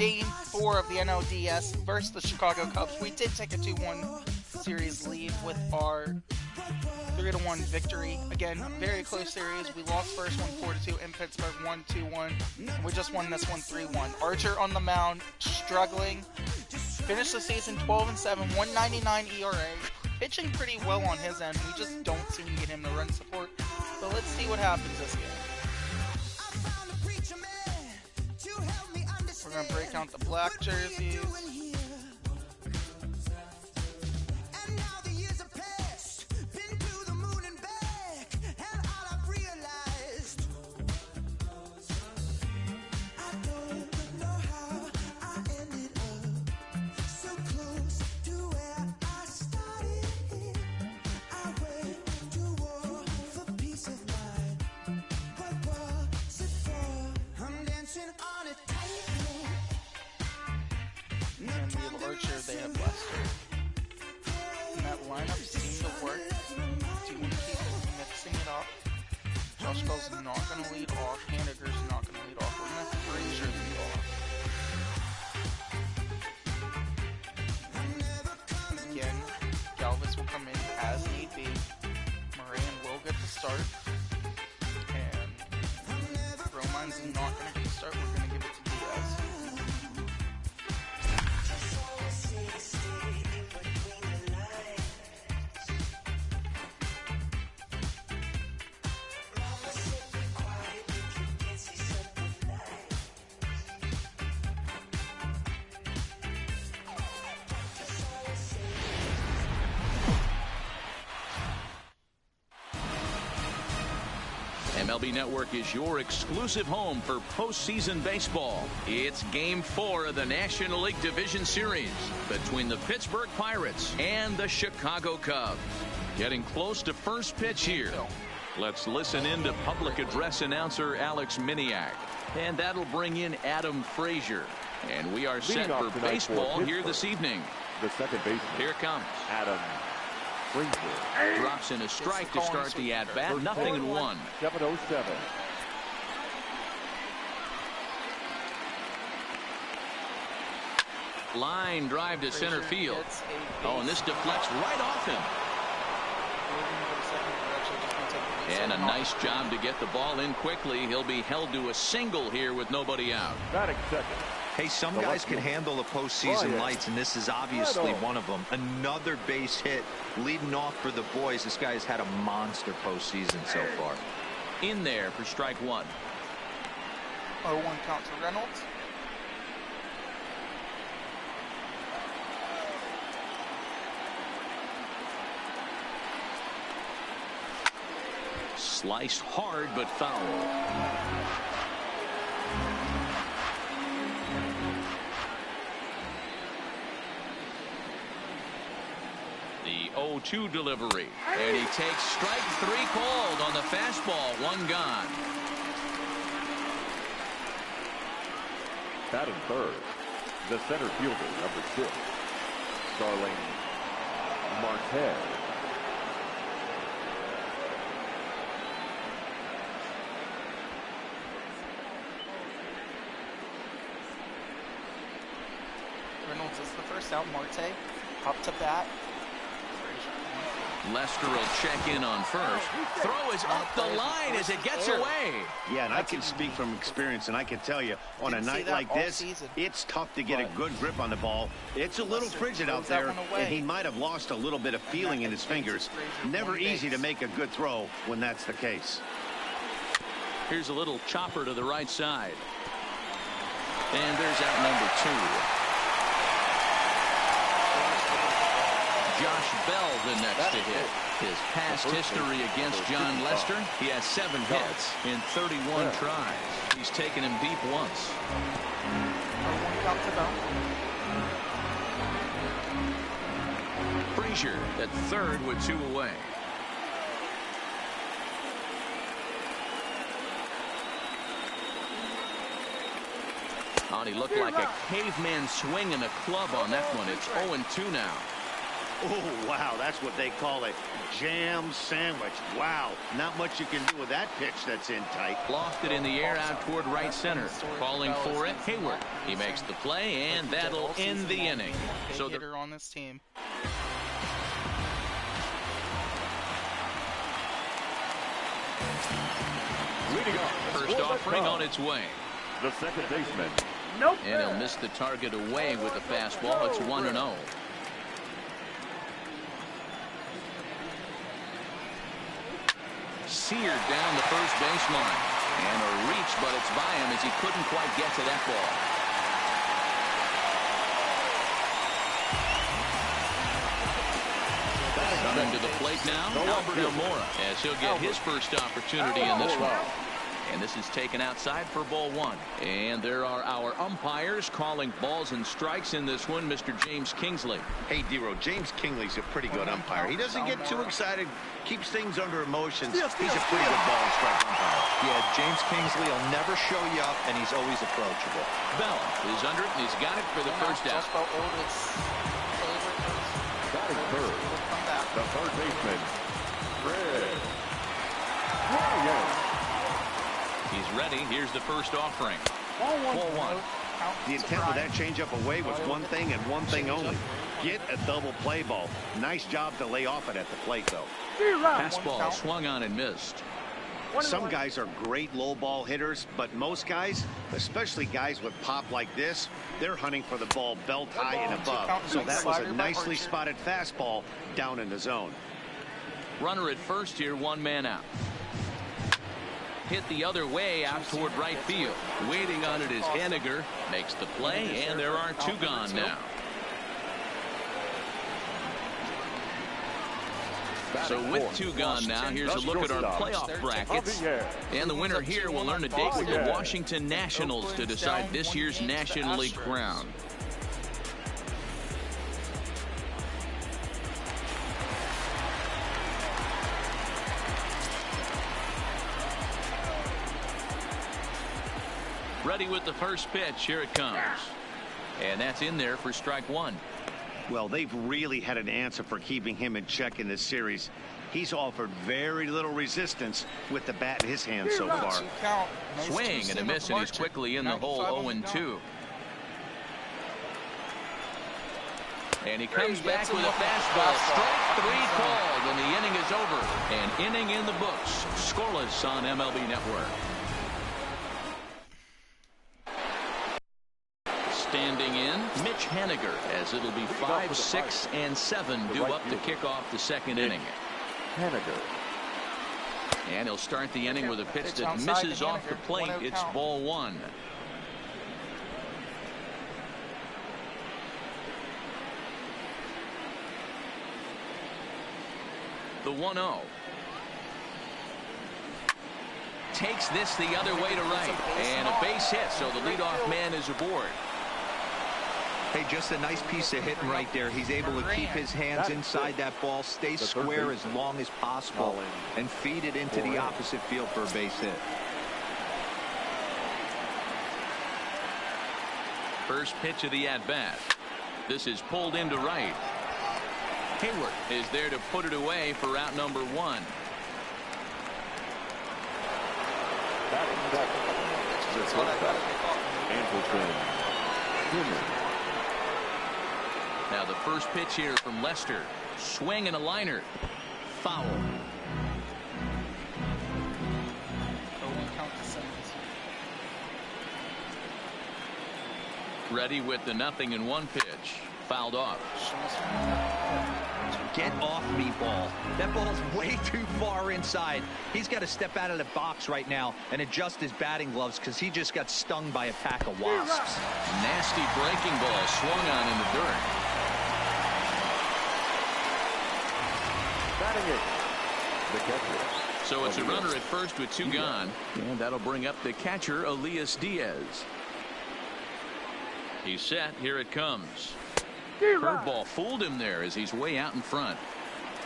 Game 4 of the NLDS versus the Chicago Cubs. We did take a 2-1 series lead with our 3-1 victory. Again, very close series. We lost first one 4-2 in Pittsburgh, 1-2-1. We just won this one 3-1. Archer on the mound, struggling. Finished the season 12-7, 199 ERA. Pitching pretty well on his end. We just don't seem to get him the run support. But let's see what happens this game. We're going to break out the black jerseys. Archer, they have Lester. And that lineup seemed to work. Do you want to keep mixing it up? Josh Bell's not going to lead off. Haniger's not going to lead off. We're going to have Frazier lead off. Again, Galvis will come in as need be. Moran will get the start. And Romine's not going to get the start. We're going to give it to Diaz. MLB Network is your exclusive home for postseason baseball. It's Game 4 of the National League Division Series between the Pittsburgh Pirates and the Chicago Cubs. Getting close to first pitch here. Let's listen in to public address announcer Alex Miniak. And that'll bring in Adam Frazier. And we are set for baseball here this evening. The second baseman. Here comes Adam Frazier. Drops in a strike to start the at-bat. 0-1. 7:07. Line drive to center field. Oh, and this deflects right off him. And a nice job to get the ball in quickly. He'll be held to a single here with nobody out. Batting second. Hey, some guys can handle the postseason lights, and this is obviously one of them. Another base hit leading off for the boys. This guy has had a monster postseason so far. In there for strike one. 0-1 count to Reynolds. Sliced hard, but foul. The 0-2 delivery. And he takes strike three called on the fastball. One gone. Batting third, the center fielder, number 6, Starling Marte. Reynolds is the first out. Marte up to bat. Lester will check in on first. Throw is up the line as it gets away. Yeah, and I can speak from experience, and I can tell you, on a night like this, it's tough to get a good grip on the ball. It's a little frigid out there, and he might have lost a little bit of feeling in his fingers. Never easy to make a good throw when that's the case. Here's a little chopper to the right side. And there's out number 2. Josh Bell the next to hit. His past history against John Lester, he has 7 hits in 31 tries. He's taken him deep once. Frazier at third with 2 away. Oh, he looked like a caveman swinging a club on that one. It's 0-2 now. Oh, wow, that's what they call a jam sandwich. Wow, not much you can do with that pitch that's in tight. Lofted in the air out toward right center. Calling for it, Hayward. He makes the play, and that'll end the inning. So the hitter on this team. Leading off. First offering on its way. The second baseman. Nope. And he'll miss the target away with the fastball. It's 1-0. Seared down the first baseline. And a reach, but it's by him as he couldn't quite get to that ball. Coming to the plate now, Albert Almora, as he'll get his first opportunity in this one. And this is taken outside for ball one. And there are our umpires calling balls and strikes in this one, Mr. James Kingsley. Hey, D-Row, James Kingsley's a pretty good umpire. He doesn't get too excited, keeps things under emotions. He's a pretty good ball and strike umpire. Yeah, James Kingsley will never show you up, and he's always approachable. Bell is under it, and he's got it for the first out. Batting third. The third baseman, Fred Ryan. He's ready. Here's the first offering. Ball one. The intent with that changeup away was one thing and one thing only. Get a double play ball. Nice job to lay off it at the plate, though. Fastball swung on and missed. Some guys are great low ball hitters, but most guys, especially guys with pop like this, they're hunting for the ball belt high and above. So that was a nicely spotted fastball down in the zone. Runner at first here, one man out. Hit the other way out toward right field. Waiting on it is Henniger. Makes the play, and there are two gone now. So with two gone now, here's a look at our playoff brackets. And the winner here will earn a date with the Washington Nationals to decide this year's National League crown. Ready with the first pitch. Here it comes. And that's in there for strike one. Well, they've really had an answer for keeping him in check in this series. He's offered very little resistance with the bat in his hand so far. Swing and a miss, and he's quickly in the hole 0-2. And he comes back with a fastball. Strike three called, and the inning is over. An inning in the books. Scoreless on MLB Network. Standing in, Mitch Henniger, as it'll be 5, 6, and 7 due up to kick off the second inning. Henniger. And he'll start the inning with a pitch that misses off the plate. It's ball one. The 1-0. Takes this the other way to right. And a base hit, so the leadoff man is aboard. Hey, just a nice piece of hitting right there. He's able to keep his hands inside that ball, stay square as long as possible, and feed it into the opposite field for a base hit. First pitch of the at-bat. This is pulled into right. Hayward is there to put it away for out number one. Now the first pitch here from Lester. Swing and a liner. Foul. Ready with the 0-1 pitch. Fouled off. Get off me, ball. That ball's way too far inside. He's got to step out of the box right now and adjust his batting gloves because he just got stung by a pack of wasps. Nasty breaking ball swung on in the dirt. Batting it, the catcher. So it's a runner at first with two gone. And that'll bring up the catcher, Elias Diaz. He's set. Here it comes. Curveball fooled him there as he's way out in front.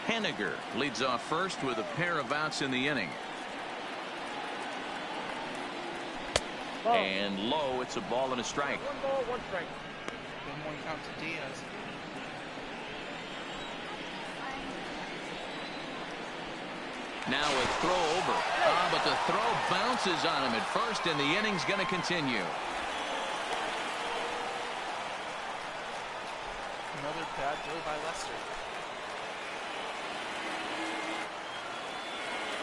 Henniger leads off first with a pair of outs in the inning. And low, it's a ball and a strike. 1 ball, 1 strike. 1-1 count to Diaz. Now a throw over. But the throw bounces on him at first, and the inning's going to continue. Another bad throw by Lester.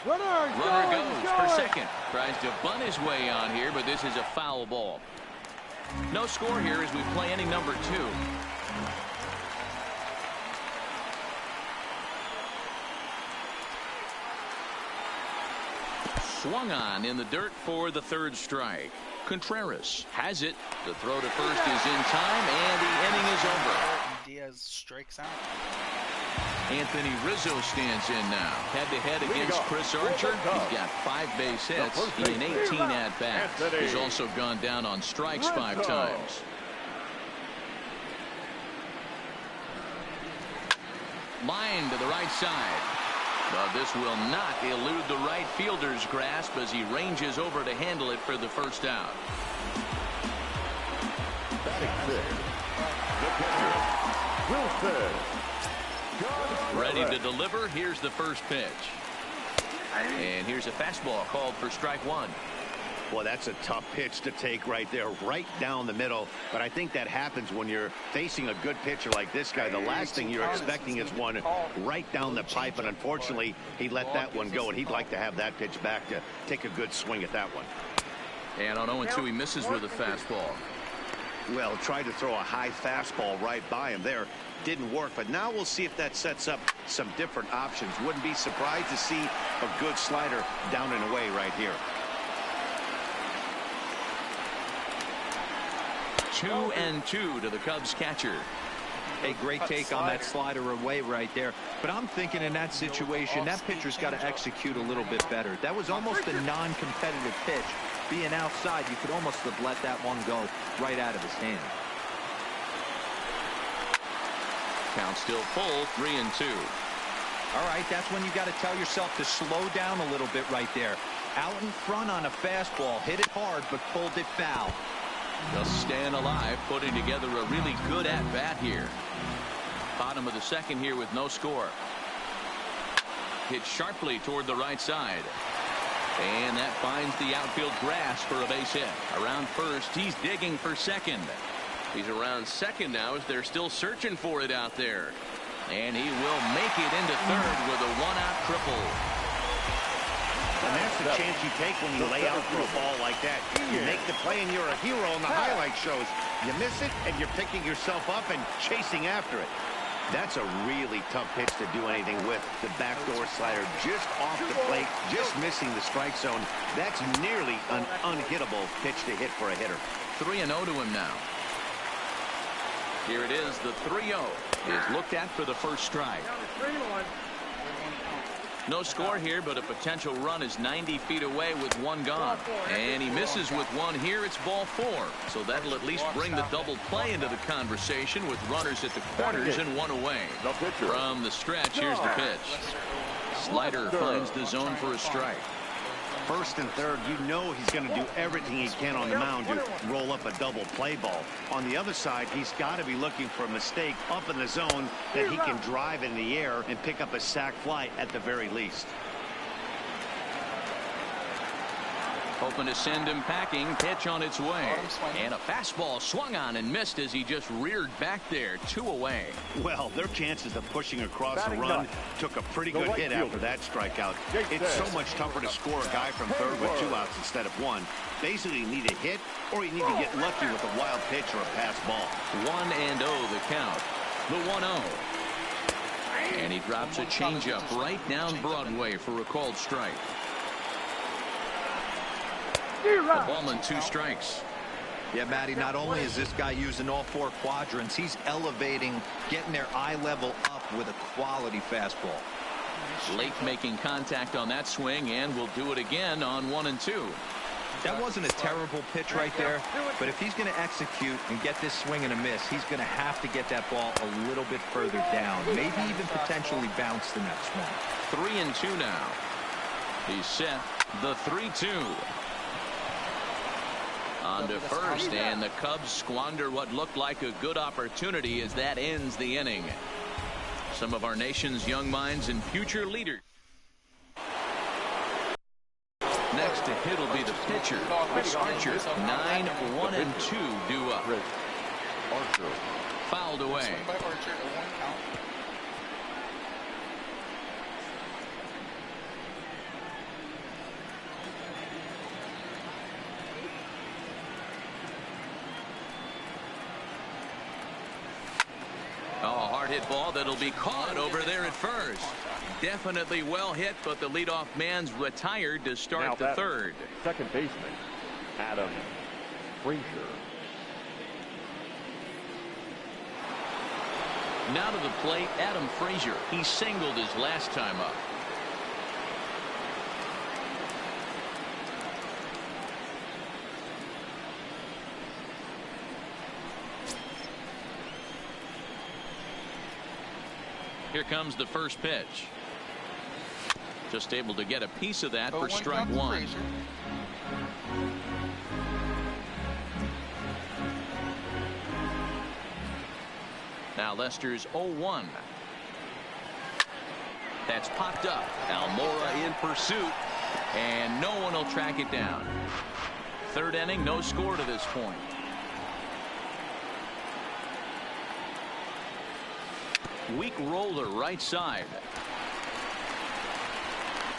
Runner goes for second. Tries to bunt his way on here, but this is a foul ball. No score here as we play inning number 2. Swung on in the dirt for the 3rd strike. Contreras has it. The throw to first is in time, and the inning is over. Diaz strikes out. Anthony Rizzo stands in now. Head-to-head against Chris Archer. He's got 5 base hits in 18 at-bats. He's also gone down on strikes 5 times. Line to the right side. But this will not elude the right fielder's grasp as he ranges over to handle it for the first out. Batting 6, the catcher, Wilson. Ready to deliver. Here's the first pitch. And here's a fastball called for strike 1. Well, that's a tough pitch to take right there, right down the middle. But I think that happens when you're facing a good pitcher like this guy. The last thing you're expecting is one right down the pipe. And unfortunately, he let that one go. And he'd like to have that pitch back to take a good swing at that one. And on 0-2, he misses with a fastball. Well, tried to throw a high fastball right by him there. Didn't work, but now we'll see if that sets up some different options. Wouldn't be surprised to see a good slider down and away right here. 2-2 to the Cubs catcher. A great take on that slider away right there. But I'm thinking in that situation, that pitcher's got to execute a little bit better. That was almost a non-competitive pitch. Being outside, you could almost have let that one go right out of his hand. Count still full, 3-2. All right, that's when you got to tell yourself to slow down a little bit right there. Out in front on a fastball, hit it hard, but pulled it foul. Just staying alive, putting together a really good at-bat here. Bottom of the second here with no score. Hit sharply toward the right side. And that finds the outfield grass for a base hit. Around first, he's digging for second. He's around second now as they're still searching for it out there. And he will make it into third with a 1-out triple. And that's the chance you take when you lay out for a ball like that. You make the play and you're a hero in the highlight shows. You miss it and you're picking yourself up and chasing after it. That's a really tough pitch to do anything with. The backdoor slider just off the plate, just missing the strike zone. That's nearly an unhittable pitch to hit for a hitter. 3-0 to him now. Here it is, the 3-0 is looked at for the first strike. No score here, but a potential run is 90 feet away with one gone. And he misses with one here. It's ball 4. So that'll at least bring the double play into the conversation with runners at the corners and one away. From the stretch, here's the pitch. Slider finds the zone for a strike. First and third, you know he's going to do everything he can on the mound to roll up a double play ball. On the other side, he's got to be looking for a mistake up in the zone that he can drive in the air and pick up a sac fly at the very least. Hoping to send him packing. Pitch on its way. And a fastball swung on and missed as he just reared back there. 2 away. Well, their chances of pushing across a run took a pretty good hit after that strikeout. It's so much tougher to score a guy from third with 2 outs instead of 1. Basically, you need a hit or you need to get lucky with a wild pitch or a pass ball. 1-0 the count. The 1-0. And he drops a changeup right down Broadway for a called strike. A ball and 2 strikes. Yeah, Matty, not only is this guy using all 4 quadrants, he's elevating, getting their eye level up with a quality fastball. Late making contact on that swing, and will do it again on 1 and 2. That wasn't a terrible pitch right there, but if he's going to execute and get this swing and a miss, he's going to have to get that ball a little bit further down, maybe even potentially bounce the next one. 3 and 2 now. He's set. The 3-2. On to first, and the Cubs squander what looked like a good opportunity as that ends the inning. Some of our nation's young minds and future leaders. Next to hit will be the pitcher, Chris Archer. 9, 1, and 2 due up. Archer. Fouled away. Swing by Archer, a 1 count. Oh, hard hit ball that'll be caught over there at first. Definitely well hit, but the leadoff man's retired to start the third. Second baseman, Adam Frazier. Now to the plate, Adam Frazier. He singled his last time up. Here comes the first pitch. Just able to get a piece of that for strike one. Now Lester's 0-1. That's popped up. Almora in pursuit, and no one will track it down. Third inning, no score to this point. Weak roller right side.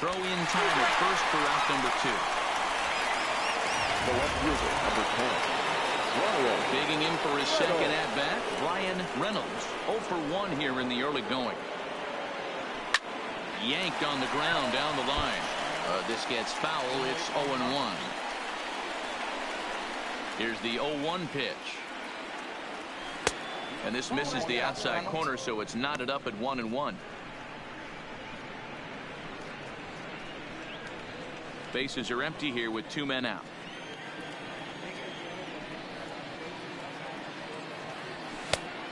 Throw in time at first for out number 2. The left fielder, number 10. Digging in for his second at bat, Brian Reynolds. 0 for 1 here in the early going. Yanked on the ground down the line. This gets foul. It's 0-1. Here's the 0-1 pitch. And this misses the outside corner, so it's knotted up at 1-1. Bases are empty here with 2 men out.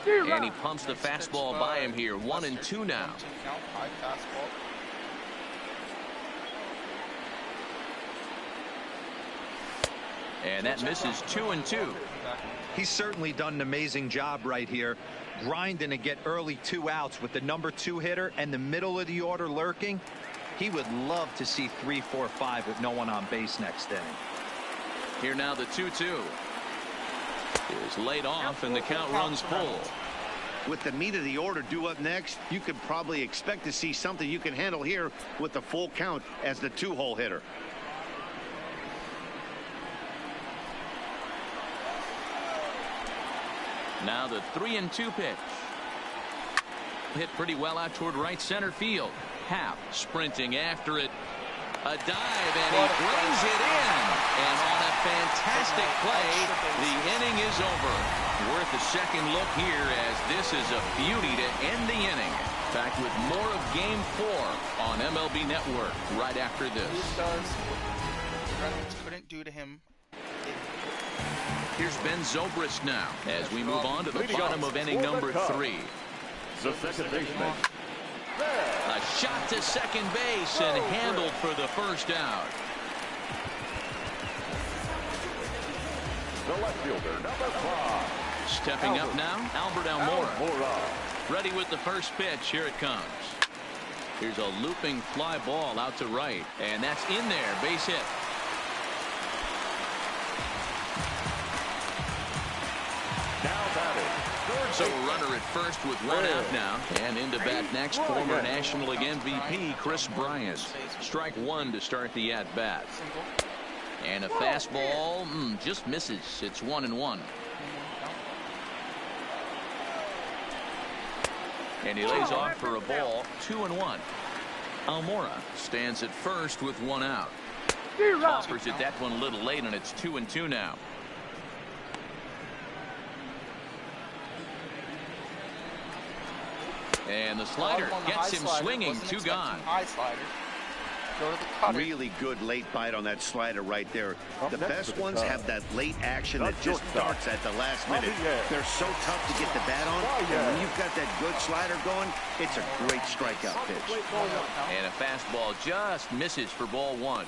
And he pumps the fastball by him here. 1-2 now. And that misses 2-2. He's certainly done an amazing job right here, grinding to get early 2 outs with the number 2 hitter and the middle of the order lurking. He would love to see 3, 4, 5 with no one on base next inning. Here now the 2-2 is laid off, and the count runs full. With the meat of the order due up next, you could probably expect to see something you can handle here with the full count as the 2-hole hitter. Now the 3-2 pitch. Hit pretty well out toward right center field. Happ sprinting after it. A dive, and he brings it in. And on a fantastic play, the inning is over. Worth a second look here, as this is a beauty to end the inning. Back with more of Game 4 on MLB Network right after this. Couldn't do to him. Here's Ben Zobrist now as we move on to the bottom of inning number 3. The second baseman. A shot to second base and handled for the first out. The left fielder, number 5. Stepping up now, Albert Almora. Ready with the first pitch. Here it comes. Here's a looping fly ball out to right, and that's in there. Base hit. So a runner at first with 1 out now. And into bat next, former National League MVP Chris Bryant. Strike 1 to start the at-bat. And a fastball just misses. It's 1-1. And he lays off for a ball. 2-1. Almora stands at first with 1 out. Offers it that one a little late, and it's 2-2 now. And the slider gets him swinging. 2 gone. High slider. Go to the cutter. Really good late bite on that slider right there. The best ones have that late action that just starts at the last minute. They're so tough to get the bat on. And when you've got that good slider going, it's a great strikeout pitch. And a fastball just misses for ball 1.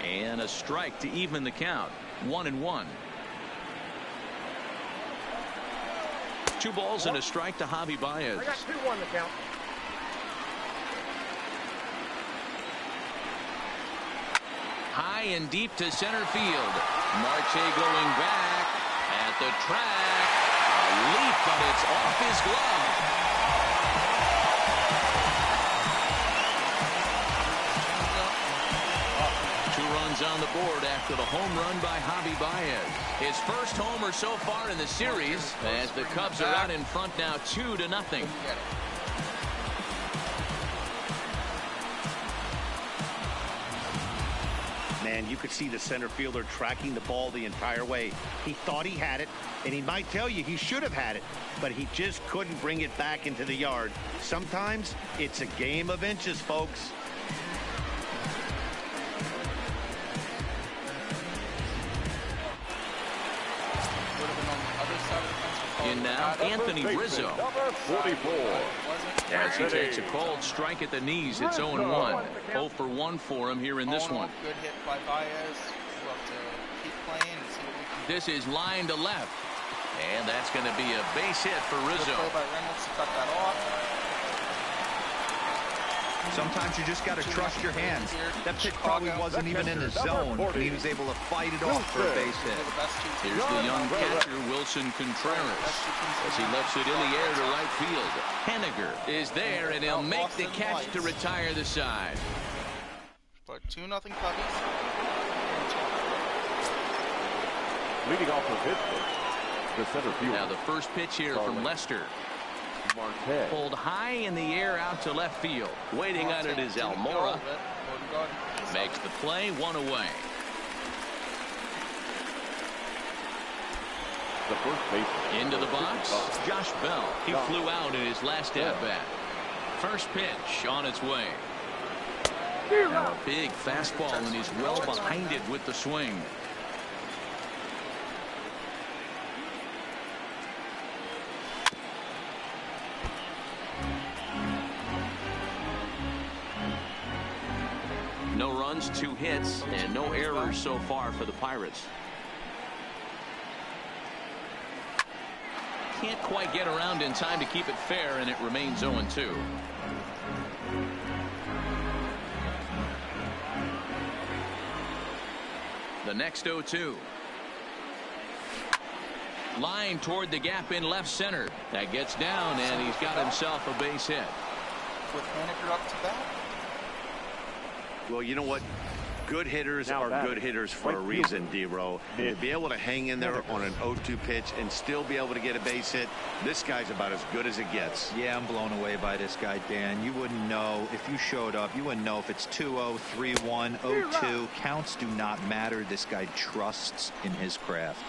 And a strike to even the count. 1-1. 2 balls and a strike to Javi Baez. I got 2-1 to count. High and deep to center field. Marte going back at the track. A leap, but it's off his glove. On the board after the home run by Javi Baez. His first homer so far in the series as the Cubs are out in front now 2-0. Man, you could see the center fielder tracking the ball the entire way. He thought he had it, and he might tell you he should have had it, but he just couldn't bring it back into the yard. Sometimes it's a game of inches, folks. In now, Anthony Rizzo. Number 44. As he takes a cold strike at the knees, it's 0-1. 0 for 1 for him here in this one. Good hit by Baez. We'll have to keep playing and see what we can do. This is line to left. And that's going to be a base hit for Rizzo. Good play by Reynolds to cut that off. Sometimes you just got to trust your hands. That pitch probably wasn't even in his zone, and he was able to fight it off for a base hit. Here's the young catcher, Wilson Contreras, as he lets it in the air to right field. Henniger is there, and he'll make the catch to retire the side. But 2-0 Cubbies. Leading off for Pittsburgh, the center field. Now the first pitch here from Lester. Marte. Pulled high in the air out to left field. Waiting on it is Almora. Makes the play, 1 away. The first baseman. Into the box, Josh Bell. He flew out in his last at-bat. First pitch on its way. Now a big fastball, and he's well behind it with the swing. No runs, 2 hits, and no errors so far for the Pirates. Can't quite get around in time to keep it fair, and it remains 0-2. The next 0-2. Line toward the gap in left center. That gets down, and he's got himself a base hit. With Henniger up to bat. Well, you know what? Good hitters are good hitters for a reason, D-Row. To be able to hang in there on an 0-2 pitch and still be able to get a base hit, this guy's about as good as it gets. Yeah, I'm blown away by this guy, Dan. You wouldn't know if you showed up. You wouldn't know if it's 2-0, 3-1, 0-2. Counts do not matter. This guy trusts in his craft.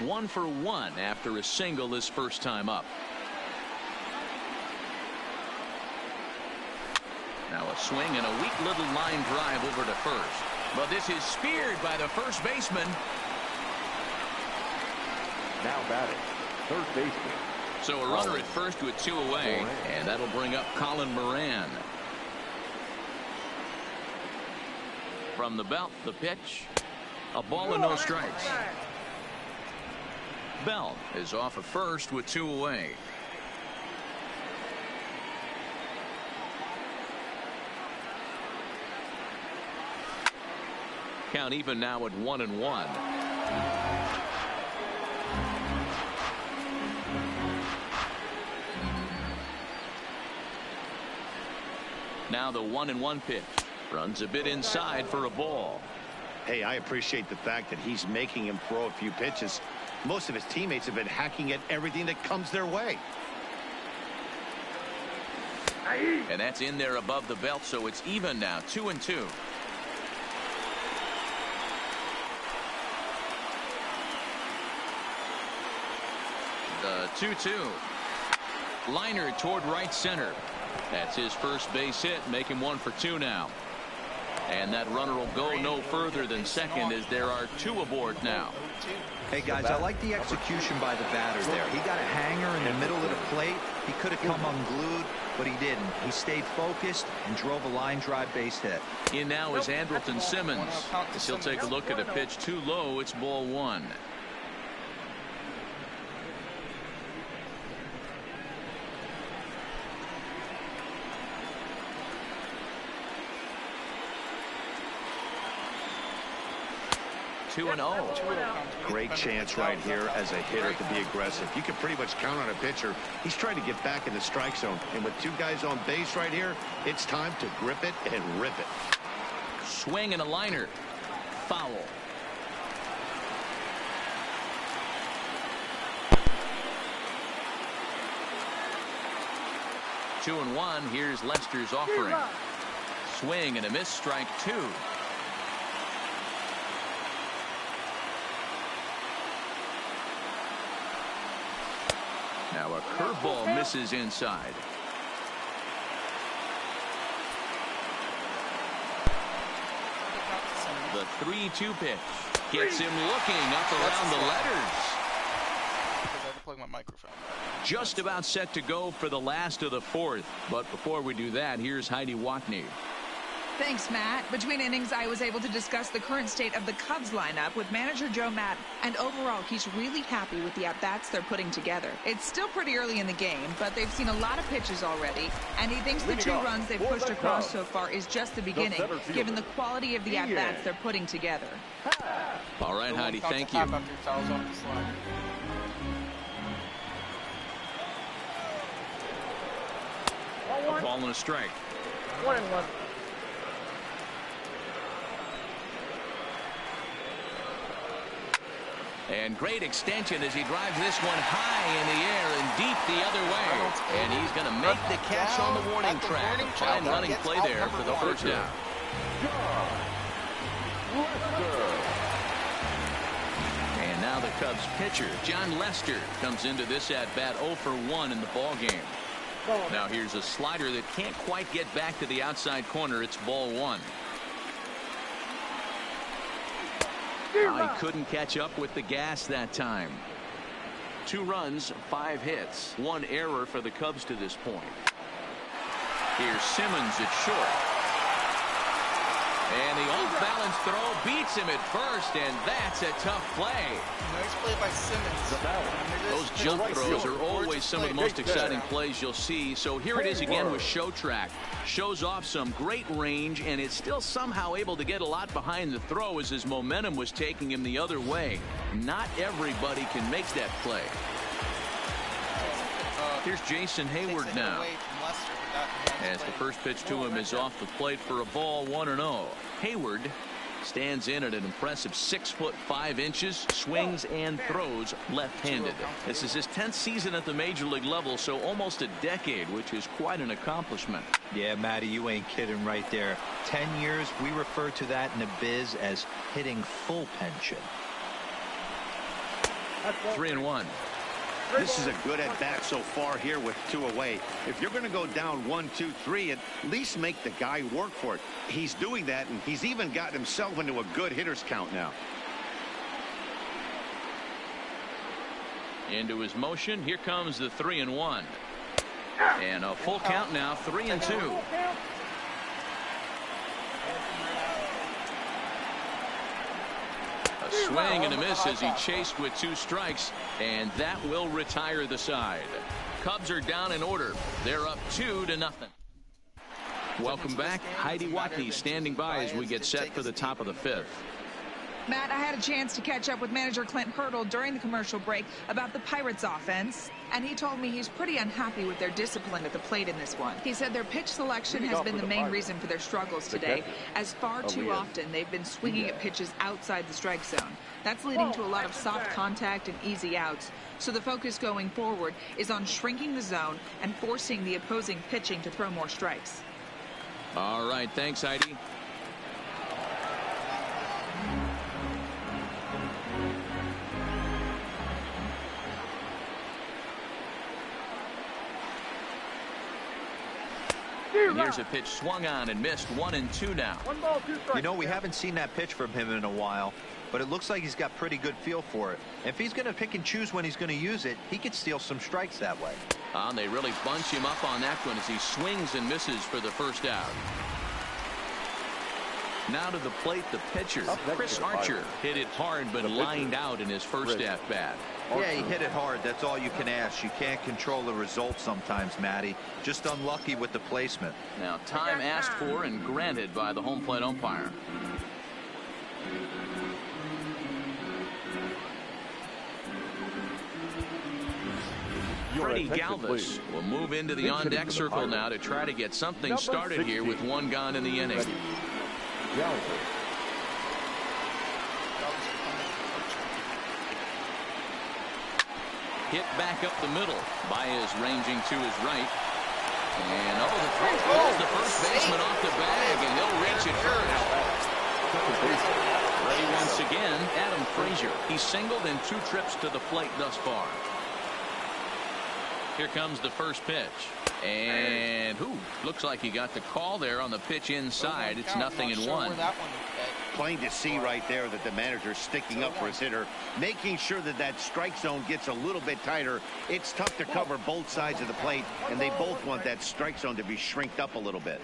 1 for 1 after a single his first time up. Now a swing and a weak little line drive over to first. But this is speared by the first baseman. Now batting, third baseman. So a runner at first with 2 away, and that'll bring up Colin Moran. From the belt, the pitch. A ball and no strikes. Bell is off at first with 2 away. Count even now at 1-1. Now the 1-1 pitch. Runs a bit inside for a ball. Hey, I appreciate the fact that he's making him throw a few pitches. Most of his teammates have been hacking at everything that comes their way. And that's in there above the belt, so it's even now, 2-2. The 2-2. Liner toward right center. That's his first base hit, make him 1 for 2 now. And that runner will go no further than second as there are 2 aboard now. Hey guys, I like the execution by the batter there. He got a hanger in the middle of the plate. He could have come unglued, but he didn't. He stayed focused and drove a line drive base hit. In now is Andrelton Simmons. As he'll take a look at a pitch too low. It's ball 1. 2-0. Great chance right here as a hitter to be aggressive. You can pretty much count on a pitcher. He's trying to get back in the strike zone. And with two guys on base right here, it's time to grip it and rip it. Swing and a liner. Foul. Two and one. Here's Lester's offering. Swing and a miss, strike two. Now a curveball misses inside. The 3-2 pitch gets him looking up around the letters. Plug my microphone. Just about set to go for the last of the fourth. But before we do that, here's Heidi Watney. Thanks, Matt. Between innings, I was able to discuss the current state of the Cubs lineup with manager Joe Madden. And overall, he's really happy with the at-bats they're putting together. It's still pretty early in the game, but they've seen a lot of pitches already. And he thinks the 2 runs they've pushed across so far is just the beginning, given the quality of the at-bats they're putting together. All right, Heidi, thank you. A ball and a strike. 1-1. And great extension as he drives this one high in the air and deep the other way. And he's going to make the catch on the warning track. Fine running play there for the first down. And now the Cubs pitcher, John Lester, comes into this at-bat 0 for 1 in the ball game. Now here's a slider that can't quite get back to the outside corner. It's ball one. He couldn't catch up with the gas that time. 2 runs, 5 hits, 1 error for the Cubs to this point. Here's Simmons at short. And the off-balance throw beats him at first, and that's a tough play. Nice play by Simmons. Those jump throws are always some of the most exciting plays you'll see. So here it is again with Show Track. Shows off some great range, and it's still somehow able to get a lot behind the throw as his momentum was taking him the other way. Not everybody can make that play. Here's Jason Hayward now. As the first pitch to him is off the plate for a ball, 1-0. Hayward stands in at an impressive 6'5", swings and throws left-handed. This is his 10th season at the major league level, so almost a decade, which is quite an accomplishment. Yeah, Matty, you ain't kidding right there. 10 years, we refer to that in the biz as hitting full pension. 3-1. This is a good at-bat so far here with 2 away. If you're going to go down 1-2-3, at least make the guy work for it. He's doing that, and he's even gotten himself into a good hitter's count now. Into his motion. Here comes the 3-1. And a full count now, 3-2. A swing and a miss as he chased with 2 strikes, and that will retire the side. Cubs are down in order. They're up 2-0. Welcome back. Heidi Watney standing by as we get set for the top of the 5th. Matt, I had a chance to catch up with manager Clint Hurdle during the commercial break about the Pirates offense, and he told me he's pretty unhappy with their discipline at the plate in this one. He said their pitch selection has been the main reason for their struggles today, as far too often they've been swinging at pitches outside the strike zone. That's leading to a lot of soft contact and easy outs. So the focus going forward is on shrinking the zone and forcing the opposing pitching to throw more strikes. All right, thanks, Heidi. And here's a pitch swung on and missed. 1-2 now. 1 ball, 2 strikes. You know, we haven't seen that pitch from him in a while, but it looks like he's got pretty good feel for it. If he's going to pick and choose when he's going to use it, he could steal some strikes that way. They really bunch him up on that one as he swings and misses for the first out. Now to the plate, the pitcher, Chris Archer, hit it hard but lined out in his first at-bat. Yeah, he hit it hard. That's all you can ask. You can't control the result sometimes, Matty. Just unlucky with the placement. Now, time asked for and granted by the home plate umpire. Freddie Galvis will move into the on-deck circle now to try to get something started here with one gone in the inning. Hit back up the middle. Baez ranging to his right. And the throw pulls the first baseman off the bag, and he'll reach it first. Ready once again, Adam Frazier. He's singled in 2 trips to the plate thus far. Here comes the first pitch. And looks like he got the call there on the pitch inside. It's 0-1. Plain to see right there that the manager's sticking up for his hitter, making sure that that strike zone gets a little bit tighter. It's tough to cover both sides of the plate, and they both want that strike zone to be shrinked up a little bit.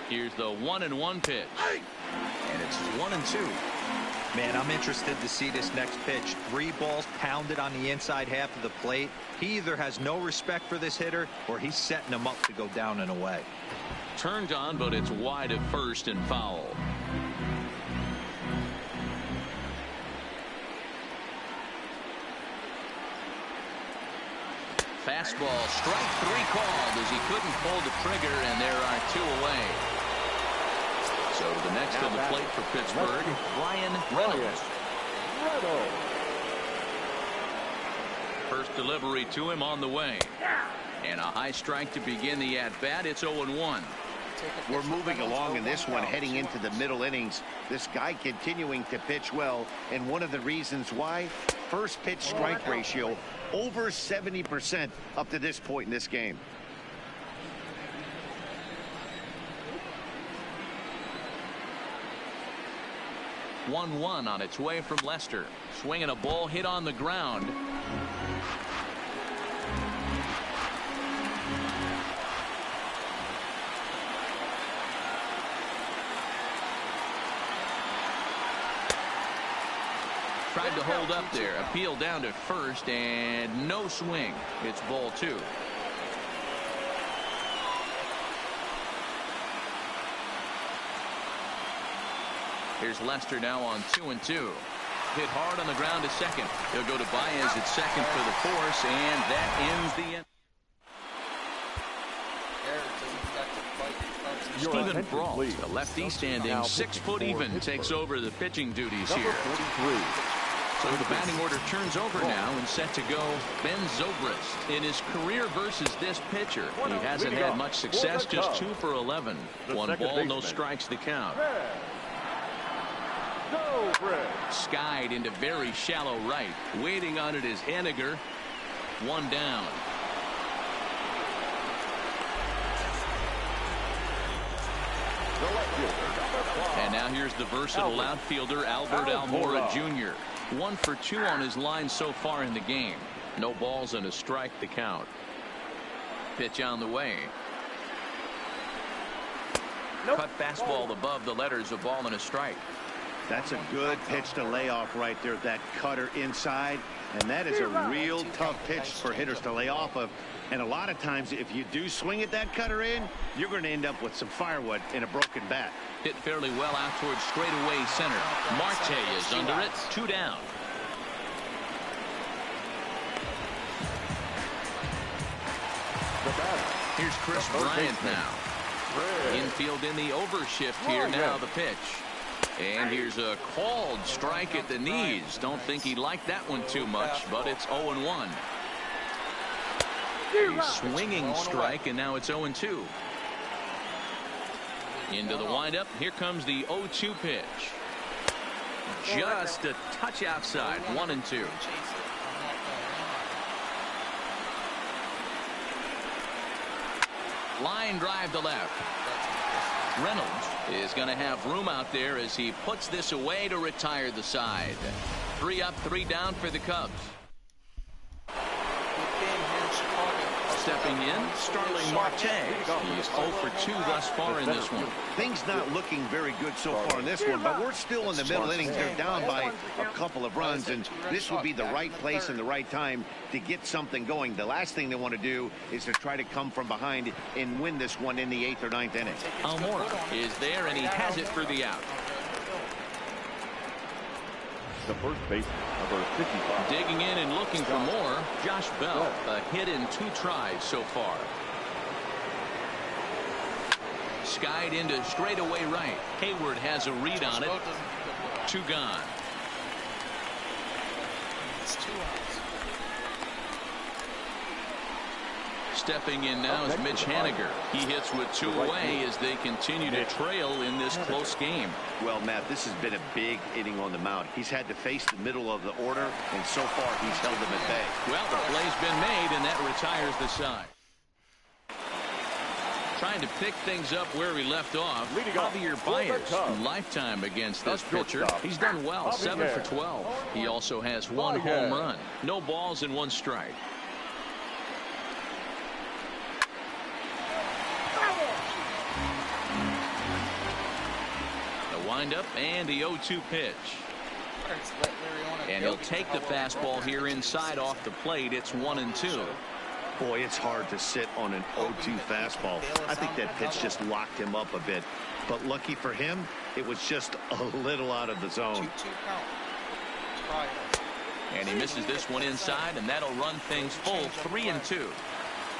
Here's the 1-1 pitch. And it's 1-2. Man, I'm interested to see this next pitch. 3 balls pounded on the inside half of the plate. He either has no respect for this hitter or he's setting him up to go down and away. Turned on, but it's wide at first and foul. Fastball, strike 3 called as he couldn't pull the trigger, and there are 2 away. So the next on the plate for Pittsburgh, Brian Reynolds. First delivery to him on the way. And a high strike to begin the at-bat. It's 0-1. We're moving along in this one, heading into the middle innings. This guy continuing to pitch well, and one of the reasons why, first pitch strike ratio over 70% up to this point in this game. One on its way from Lester. Swinging a ball hit on the ground. Tried to hold up there. Appeal down to first, and no swing. It's ball 2. Here's Lester now on 2-2. Hit hard on the ground to second. He'll go to Baez at second for the force, and that ends the end. Stephen Brault, a lefty standing 6 foot even, takes over the pitching duties here. So the batting order turns over now, and set to go Ben Zobrist. In his career versus this pitcher, he hasn't had much success, just 2 for 11. 1 ball, no strikes the count. Skied into very shallow right. Waiting on it is Henniger. 1 down. And now here's the versatile outfielder Albert Almora Jr. 1 for 2 on his line so far in the game. No balls and a strike to count. Pitch on the way. Cut fastball above the letters, a ball and a strike. That's a good pitch to lay off right there, that cutter inside. And that is a real tough pitch for hitters to lay off of. And a lot of times, if you do swing at that cutter in, you're going to end up with some firewood in a broken bat. Hit fairly well out towards straightaway center. Marte is under it. 2 down. Here's Chris Bryant now. Infield in the overshift here. Now the pitch. And here's a called strike at the knees. Don't think he liked that one too much, but it's 0-1. A swinging strike, and now it's 0-2. Into the windup. Here comes the 0-2 pitch. Just a touch outside. 1-2. Line drive to left. Reynolds is going to have room out there as he puts this away to retire the side. 3 up, 3 down for the Cubs. Stepping in, Starling Marte. He's 0 for 2 thus far in this one. Things not looking very good so far in this one, but we're still in the middle innings. They're down by a couple of runs, and this would be the right place and the right time to get something going. The last thing they want to do is to try to come from behind and win this one in the 8th or 9th inning. Almora is there, and he has it for the out. The first base, number 55. Digging in and looking for more, Josh Bell. A hit in 2 tries so far. Skied into straightaway right. Hayward has a read on it. 2 gone. It's 2 outs. Stepping in now is Mitch Haniger. He hits with 2 away as they continue to trail in this close game. Well, Matt, this has been a big inning on the mound. He's had to face the middle of the order, and so far he's held them at bay. Well, the play's been made, and that retires the side. Trying to pick things up where we left off. Javier Baez, lifetime against this pitcher. He's done well, 7 for 12. He also has 1 home run. No balls and 1 strike. Windup and the 0-2 pitch. And he'll take the fastball here inside off the plate. It's 1-2. Boy, it's hard to sit on an 0-2 fastball. I think that pitch just locked him up a bit. But lucky for him, it was just a little out of the zone. 2-2 count. And he misses this one inside, and that'll run things full 3-2.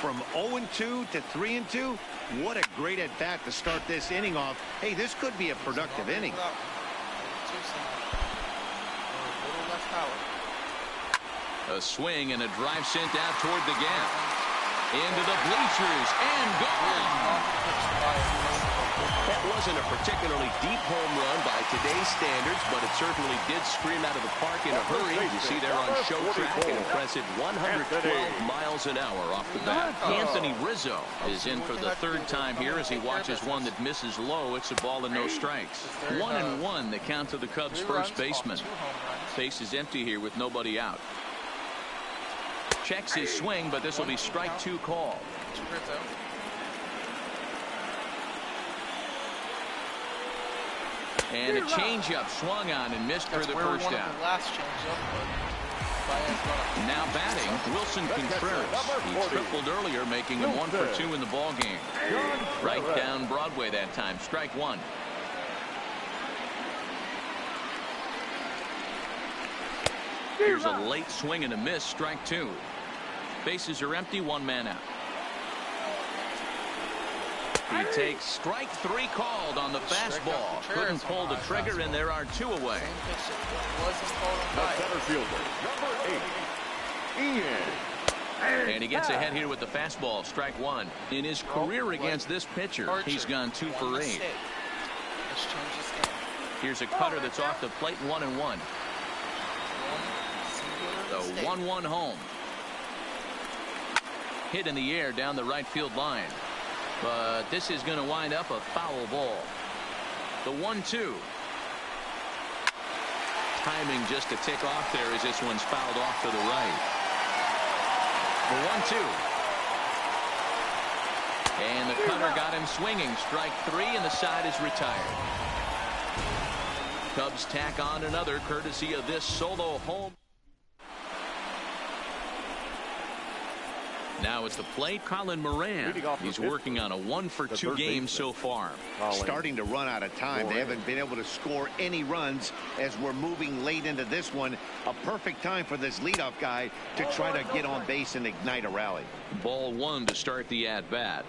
From 0-2 to 3-2, what a great at bat to start this inning off. Hey, this could be a productive inning. A swing and a drive sent out toward the gap. Into the bleachers and gone. That wasn't a particularly deep home run by today's standards, but it certainly did scream out of the park in a hurry. You see there on show track an impressive 112 miles an hour off the bat. Anthony Rizzo is in for the 3rd time here as he watches one that misses low. It's a ball and no strikes. 1-1 the count to the Cubs' first baseman. Base is empty here with nobody out. Checks his swing, but this will be strike 2 call. And a changeup swung on and missed for the first out. Now batting, Wilson Contreras. He tripled earlier, making him 1 for 2 in the ball game. Right down Broadway that time. Strike 1. Here's a late swing and a miss. Strike 2. Bases are empty. 1 man out. He takes strike 3 called on the fastball. Couldn't pull the trigger, and there are 2 away. The center fielder, number 8, Ian. And he gets ahead here with the fastball. Strike 1. In his career against this pitcher, he's gone 2 for 8. Here's a cutter that's off the plate. 1-1. The 1-1 home. Hit in the air down the right field line. But this is going to wind up a foul ball. The 1-2. Timing just a tick off there as this one's fouled off to the right. The 1-2. And the cutter got him swinging. Strike 3, and the side is retired. Cubs tack on another courtesy of this solo home. Now it's the plate, Colin Moran. He's working on a 1 for 2 game so far. Starting to run out of time. They haven't been able to score any runs as we're moving late into this one. A perfect time for this leadoff guy to try to get on base and ignite a rally. Ball 1 to start the at-bat.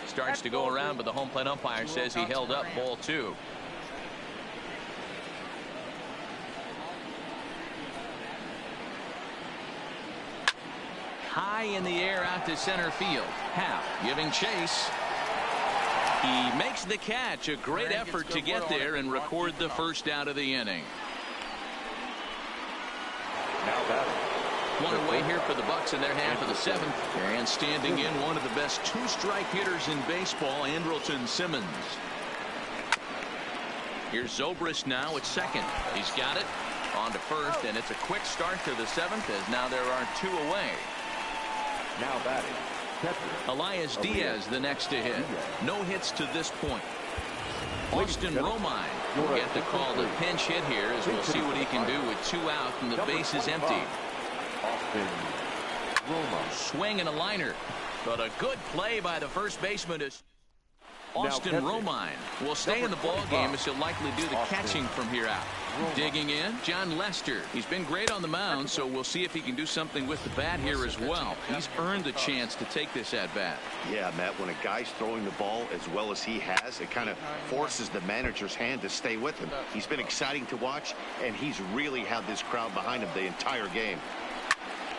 Starts to go around, but the home plate umpire says he held up. Ball 2. High in the air out to center field. Happ giving chase. He makes the catch. A great effort to get there and record the first out of the inning. Now batting. 1 away here for the Bucks in their half of the 7th. And standing in, one of the best 2-strike hitters in baseball, Andrelton Simmons. Here's Zobrist now at second. He's got it. On to first, and it's a quick start to the 7th as now there are 2 away. Now batting, Elias Diaz the next to hit. No hits to this point. Austin Romine will get the call to pinch hit here as we'll see what he can do with 2 out and the base is empty. Austin Romine. Swing and a liner, but a good play by the first baseman is Austin Romine will stay in the ball game as he'll likely do the catching from here out. Digging in, John Lester. He's been great on the mound, so we'll see if he can do something with the bat here as well. He's earned the chance to take this at bat. Yeah, Matt, when a guy's throwing the ball as well as he has, it kind of forces the manager's hand to stay with him. He's been exciting to watch, and he's really had this crowd behind him the entire game.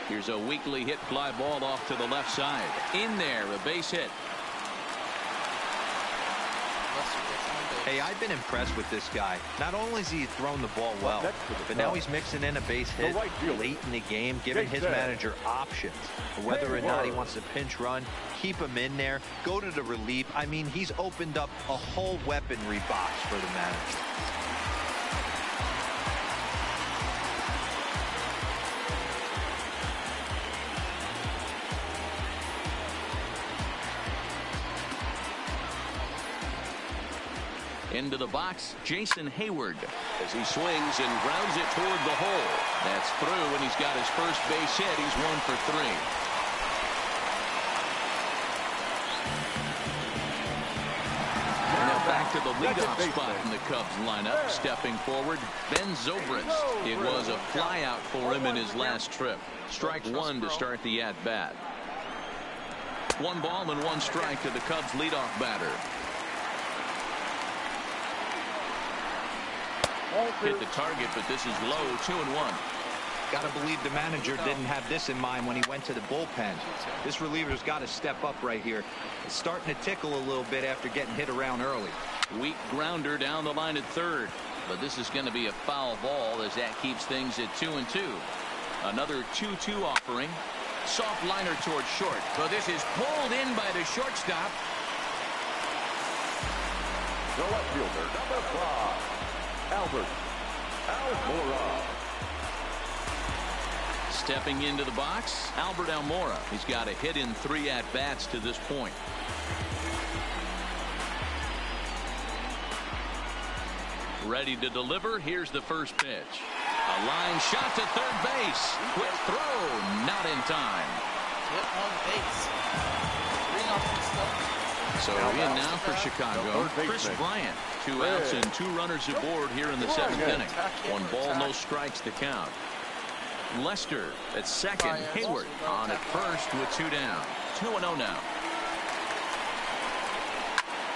Here's a weakly hit fly ball off to the left side. In there, a base hit. Hey, I've been impressed with this guy. Not only has he thrown the ball well, but now he's mixing in a base hit late in the game, giving his manager options. Whether or not he wants to pinch run, keep him in there, go to the relief. I mean, he's opened up a whole weaponry box for the manager. Into the box, Jason Hayward. As he swings and grounds it toward the hole. That's through, and he's got his first base hit. He's 1 for 3. And now back to the leadoff spot in the Cubs lineup. Stepping forward, Ben Zobrist. It was a fly out for him in his last trip. Strike 1 to start the at-bat. 1 ball and 1 strike to the Cubs leadoff batter. Hit the target, but this is low. 2-1. Gotta believe the manager didn't have this in mind when he went to the bullpen. This reliever's got to step up right here. It's starting to tickle a little bit after getting hit around early. Weak grounder down the line at third, but this is going to be a foul ball as that keeps things at 2-2. Another 2-2 offering. Soft liner towards short, but this is pulled in by the shortstop. The left fielder, number 5. Albert Almora. Stepping into the box, Albert Almora. He's got a hit in 3 at-bats to this point. Ready to deliver. Here's the first pitch. A line shot to third base. Quick throw. Not in time. Hit on base. 3-0 still. So in now for Chicago, Chris Bryant. 2 outs and 2 runners aboard here in the 7th inning. 1 ball, no strikes to count. Lester at second. Hayward on at first with 2 down. 2-0 now.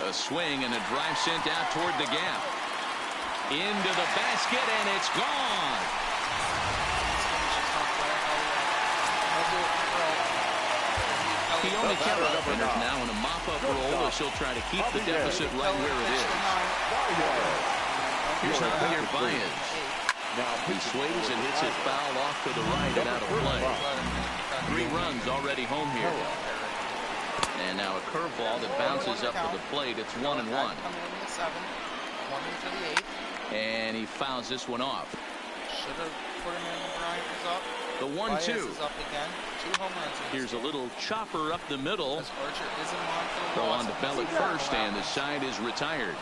A swing and a drive sent out toward the gap. Into the basket, and it's gone. He only kept it up, and is now in a mop-up role as he'll try to keep the deficit right where it is. Here's Javier Baez. He swings and hits it foul off to the right and out of play. 3 runs already home here. And now a curveball that bounces up to the plate. It's 1-1. And he fouls this one off. Should have put him in when Bryant was up. The 1-2. Is up again. 2 home runs. Here's a little chopper up the middle. As Archer is in line for the Throw loss. on to Bell at first, and the side is retired.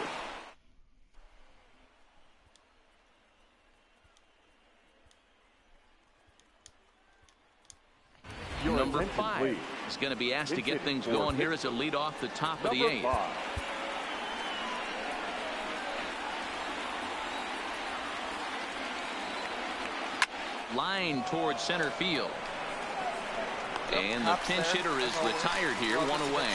Number 5 is going to be asked to get things going here as a lead off the top of the 8th. Line towards center field. And the pinch hitter is retired here, 1 away.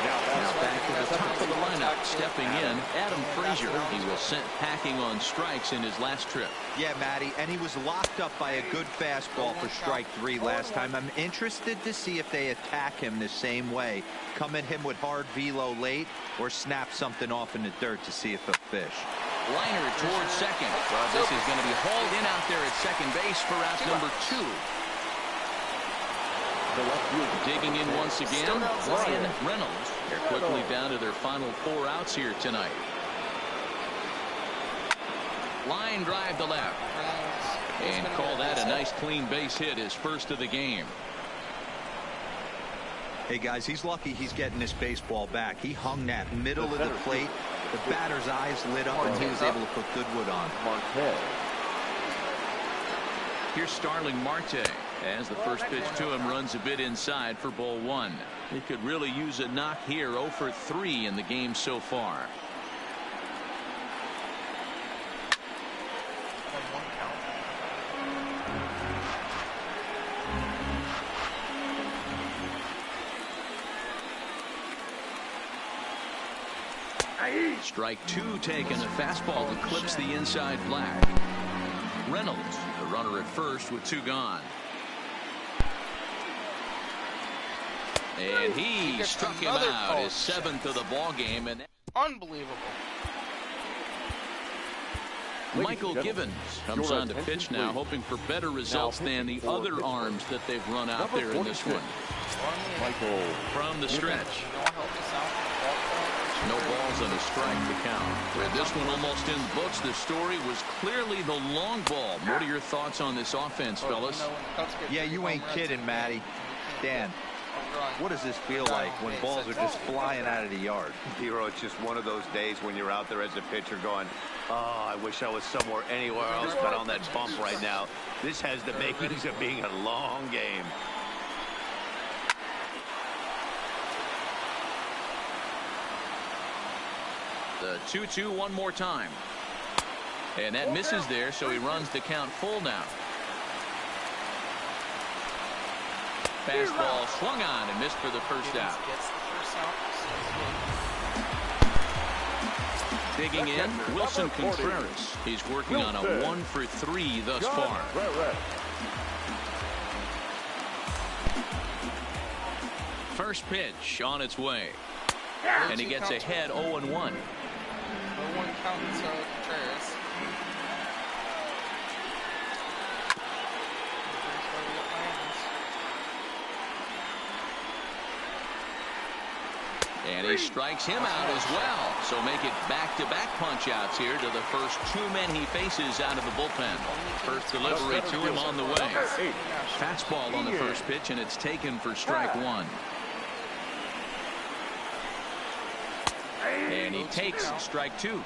Now back to the top of the lineup, stepping in, Adam Frazier. He was sent packing on strikes in his last trip. Yeah, Matty, and he was locked up by a good fastball for strike 3 last time. I'm interested to see if they attack him the same way. Come at him with hard velo late or snap something off in the dirt to see if he'll fish. Liner towards second. Well, this is going to be hauled in out there at second base for out number 2. Digging in once again, Ryan Reynolds. They're quickly down to their final 4 outs here tonight. Line drive to left. And call that a nice clean base hit, his first of the game. Hey, guys, he's lucky he's getting this baseball back. He hung that middle of the plate. The batter's eyes lit up, and he was able to put good wood on. Here's Starling Marte as the first pitch to him runs a bit inside for ball 1. He could really use a knock here. 0 for 3 in the game so far. Strike 2 taken. A fastball that clips the inside flag. Reynolds, the runner at first with 2 gone. And he struck him out, his 7th of the ball game. And unbelievable. Michael Givens comes on to pitch now, hoping for better results than the other arms that they've run out there in this one. Michael From the stretch. No balls and a strike to count. With this one almost in the books, the story was clearly the long ball. What are your thoughts on this offense, fellas? Yeah, you ain't kidding, Matty. Dan, what does this feel like when balls are just flying out of the yard? Hero, it's just one of those days when you're out there as a pitcher going, oh, I wish I was somewhere anywhere else but on that bump right now. This has the makings of being a long game. The 2-2 one more time. And that misses there, so he runs the count full now. Fastball swung on and missed for the first out. Digging in, Wilson Contreras. He's working on a 1 for 3 thus far. First pitch on its way. And he gets ahead 0-1. 0-1 count to Contreras. And he strikes him out as well. So make it back-to-back punch-outs here to the first 2 men he faces out of the bullpen. First delivery to him on the way. Fastball on the first pitch, and it's taken for strike 1. And he takes strike 2.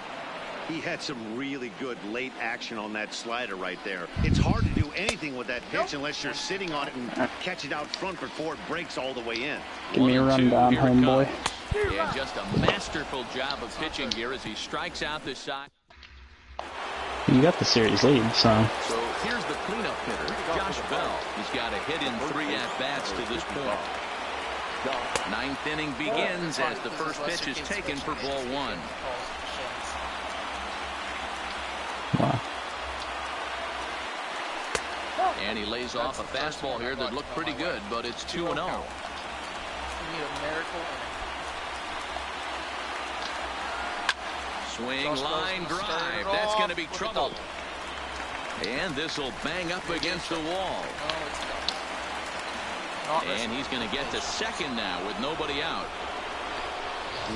He had some really good late action on that slider right there. It's hard to do anything with that pitch unless you're sitting on it and catch it out front before it breaks all the way in. Give me a rundown, homeboy. And just a masterful job of pitching here as he strikes out the side. You got the series lead, so. So here's the cleanup hitter, Josh Bell. He's got a hit in 3 at-bats to this point. 9th inning begins as the first pitch is taken for ball 1. Wow. And he lays off a fastball here that looked pretty good, but it's 2-0. Swing, line drive. That's going to be trouble. And this will bang up against the wall. And he's going to get to second now with nobody out.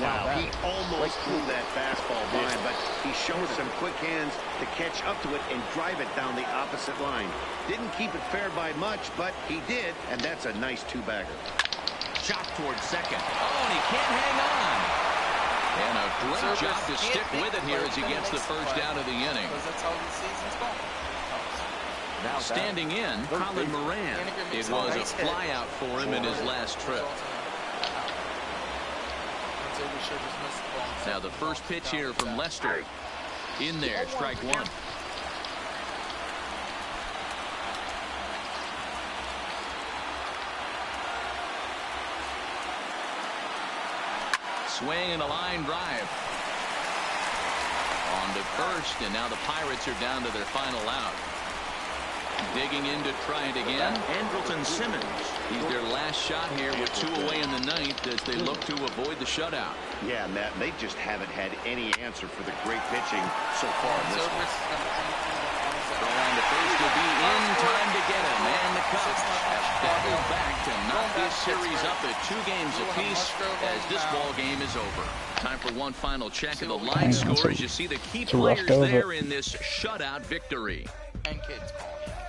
Wow, he almost threw that fastball by, but he showed some quick hands to catch up to it and drive it down the opposite line. Didn't keep it fair by much, but he did, and that's a nice 2-bagger. Shot towards second. Oh, and he can't hang on. And a great job to stick with it here as he gets the first out of the inning. That's how the season's going. Now standing in, Colin Moran. It was a flyout for him in his last trip. Now the first pitch here from Lester. In there, strike 1. Swing and a line drive. On to first, and now the Pirates are down to their final out. Digging in to try it again, Andrelton Simmons. He's their last shot here with 2 away in the 9th as they look to avoid the shutout. Yeah, Matt, they just haven't had any answer for the great pitching so far in this one. Throw on to first will be in time to get him, and the Cubs have battled back to knock this series up at 2 games apiece as this ball game is over. Time for one final check of the line score as you see the key players there in this shutout victory. And kids calling.